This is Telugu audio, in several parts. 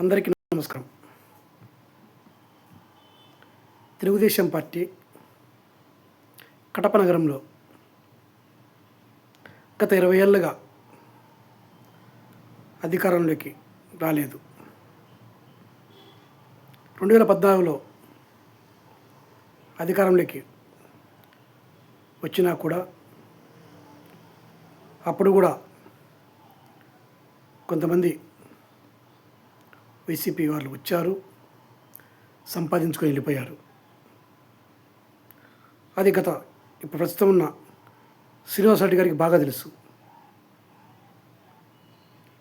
అందరికీ నమస్కారం. తెలుగుదేశం పార్టీ కడప నగరంలో గత 20 ఏళ్ళుగా అధికారంలోకి రాలేదు. 2014లో అధికారంలోకి వచ్చినా కూడా అప్పుడు కూడా కొంతమంది వైసీపీ వాళ్ళు వచ్చారు, సంపాదించుకొని వెళ్ళిపోయారు. అది ఇప్పుడు ప్రస్తుతం ఉన్న శ్రీనివాస్ రెడ్డి గారికి బాగా తెలుసు.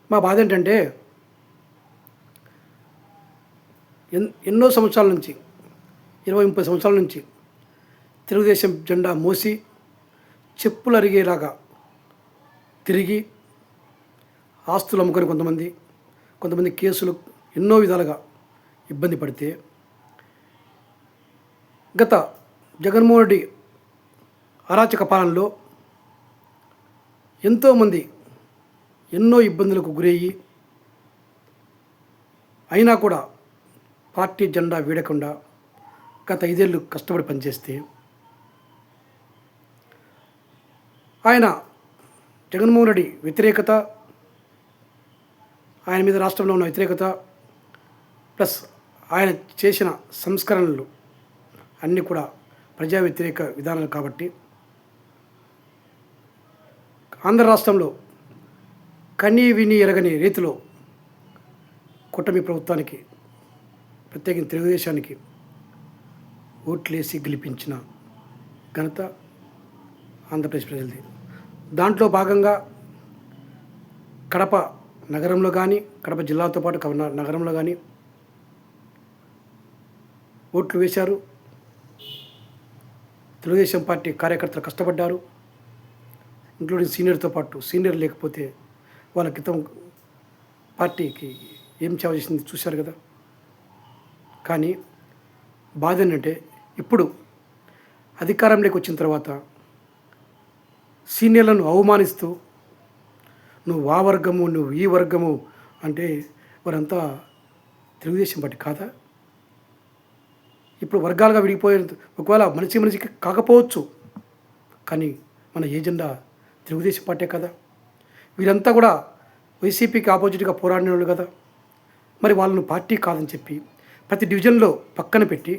మా బాధ ఏంటంటే ఎన్నో సంవత్సరాల నుంచి 20-30 సంవత్సరాల నుంచి తెలుగుదేశం జెండా మోసి చెప్పులు అరిగేలాగా తిరిగి ఆస్తులు అమ్ముకొని కొంతమంది కేసులు ఎన్నో విధాలుగా ఇబ్బంది పడితే గత జగన్మోహన్ రెడ్డి అరాచక పాలనలో ఎంతోమంది ఎన్నో ఇబ్బందులకు గురయ్యి అయినా కూడా పార్టీ జెండా వీడకుండా గత 5 ఏళ్ళు కష్టపడి పనిచేస్తే ఆయన జగన్మోహన్ రెడ్డి వ్యతిరేకత, ఆయన మీద రాష్ట్రంలో ఉన్న వ్యతిరేకత ప్లస్ ఆయన చేసిన సంస్కరణలు అన్నీ కూడా ప్రజా వ్యతిరేక విధానాలు కాబట్టి ఆంధ్ర రాష్ట్రంలో కనీ విని ఎరగని రీతిలో కూటమి ప్రభుత్వానికి ప్రత్యేకించి తెలుగుదేశానికి ఓట్లేసి గెలిపించిన ఘనత ఆంధ్రప్రదేశ్ ప్రజలది. దాంట్లో భాగంగా కడప నగరంలో కానీ, కడప జిల్లాతో పాటు నగరంలో కానీ ఓట్లు వేశారు. తెలుగుదేశం పార్టీ కార్యకర్తలు కష్టపడ్డారు, ఇంక్లూడింగ్ సీనియర్తో పాటు. సీనియర్ లేకపోతే వాళ్ళ క్రితం పార్టీకి ఏం సేవ చేసింది చూశారు కదా. కానీ బాధ ఏంటంటే ఇప్పుడు అధికారంలోకి వచ్చిన తర్వాత సీనియర్లను అవమానిస్తూ నువ్వు ఆ వర్గము, నువ్వు ఈ వర్గము అంటే వారంతా తెలుగుదేశం పార్టీ కాదా? ఇప్పుడు వర్గాలుగా విడిపోయే ఒకవేళ మనిషికి కాకపోవచ్చు, కానీ మన ఏజెండా తెలుగుదేశం పార్టీ కదా. వీరంతా కూడా వైసీపీకి ఆపోజిట్గా పోరాడిన వాళ్ళు కదా. మరి వాళ్ళను పార్టీ కాదని చెప్పి ప్రతి డివిజన్లో పక్కన పెట్టి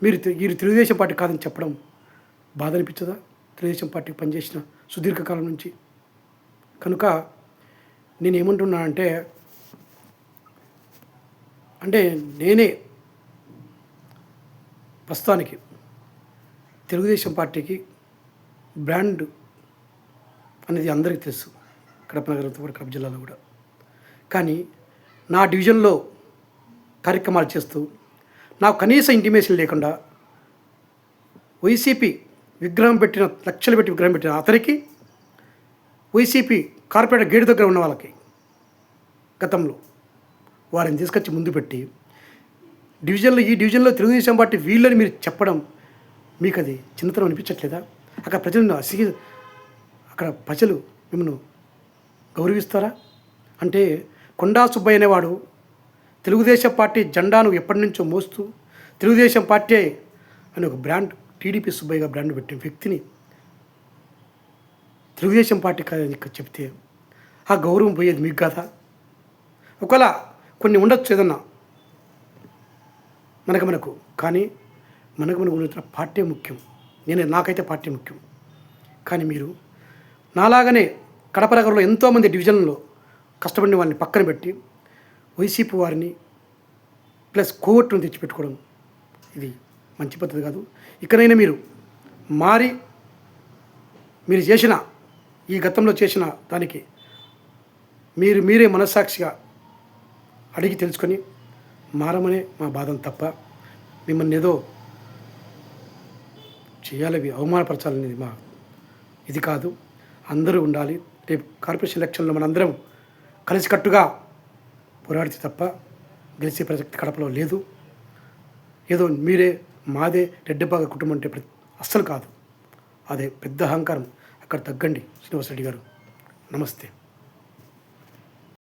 మీరు తెలుగుదేశం పార్టీ కాదని చెప్పడం బాధ అనిపించదా? తెలుగుదేశం పార్టీకి పనిచేసిన సుదీర్ఘకాలం నుంచి. కనుక నేను ఏమంటున్నానంటే నేనే ప్రస్తుతానికి తెలుగుదేశం పార్టీకి బ్రాండ్ అనేది అందరికీ తెలుసు, కడప నగరంతో పాటు కడప జిల్లాలో కూడా. కానీ నా డివిజన్లో కార్యక్రమాలు చేస్తూ నాకు కనీస ఇంటిమేషన్ లేకుండా వైసీపీ విగ్రహం పెట్టిన, లక్షలు పెట్టి విగ్రహం పెట్టిన అతనికి వైసీపీ కార్పొరేటర్ గేటు దగ్గర ఉన్న వాళ్ళకి గతంలో వారిని తీసుకొచ్చి ముందు పెట్టి ఈ డివిజన్లో తెలుగుదేశం పార్టీ వీళ్ళని మీరు చెప్పడం మీకు అది చిన్నతనం అనిపించట్లేదా? అక్కడ ప్రజలు మిమ్మల్ని గౌరవిస్తారా? అంటే కొండా సుబ్బయ్య అనేవాడు తెలుగుదేశం పార్టీ జెండాను ఎప్పటి నుంచో మోస్తూ తెలుగుదేశం పార్టీ అని ఒక బ్రాండ్, టీడీపీ సుబ్బయ్యగా బ్రాండ్ పెట్టిన వ్యక్తిని తెలుగుదేశం పార్టీ చెప్తే ఆ గౌరవం పోయేది మీకు కాదా? ఒకవేళ కొన్ని ఉండొచ్చు ఏదన్నా మనకు కానీ మనకు ఉన్న పార్టీ ముఖ్యం. నాకైతే పార్టీ ముఖ్యం. కానీ మీరు నాలాగనే కడప నగరంలో ఎంతోమంది డివిజన్లో కష్టపడిన వాళ్ళని పక్కన పెట్టి వైసీపీ వారిని ప్లస్ కోవట్టును తెచ్చిపెట్టుకోవడం ఇది మంచి పద్ధతి కాదు. ఇకనైనా మీరు మారి మీరు చేసిన ఈ గతంలో చేసిన దానికి మీరే మనస్సాక్షిగా అడిగి తెలుసుకొని మారమనే మా బాధం తప్ప మిమ్మల్ని ఏదో చేయాలి, అవమానపరచాలనేది మా ఇది కాదు. అందరూ ఉండాలి. రేపు కార్పొరేషన్ ఎలక్షన్లో మనందరం కలిసికట్టుగా పోరాడితే తప్ప గెలిచే ప్రసక్తి కడపలో లేదు. ఏదో మీరే మాదే రెడ్డిబాగ కుటుంబం అంటే అస్సలు కాదు. అదే పెద్ద అహంకారం. అక్కడ తగ్గండి శ్రీనివాస్ రెడ్డి గారు. నమస్తే.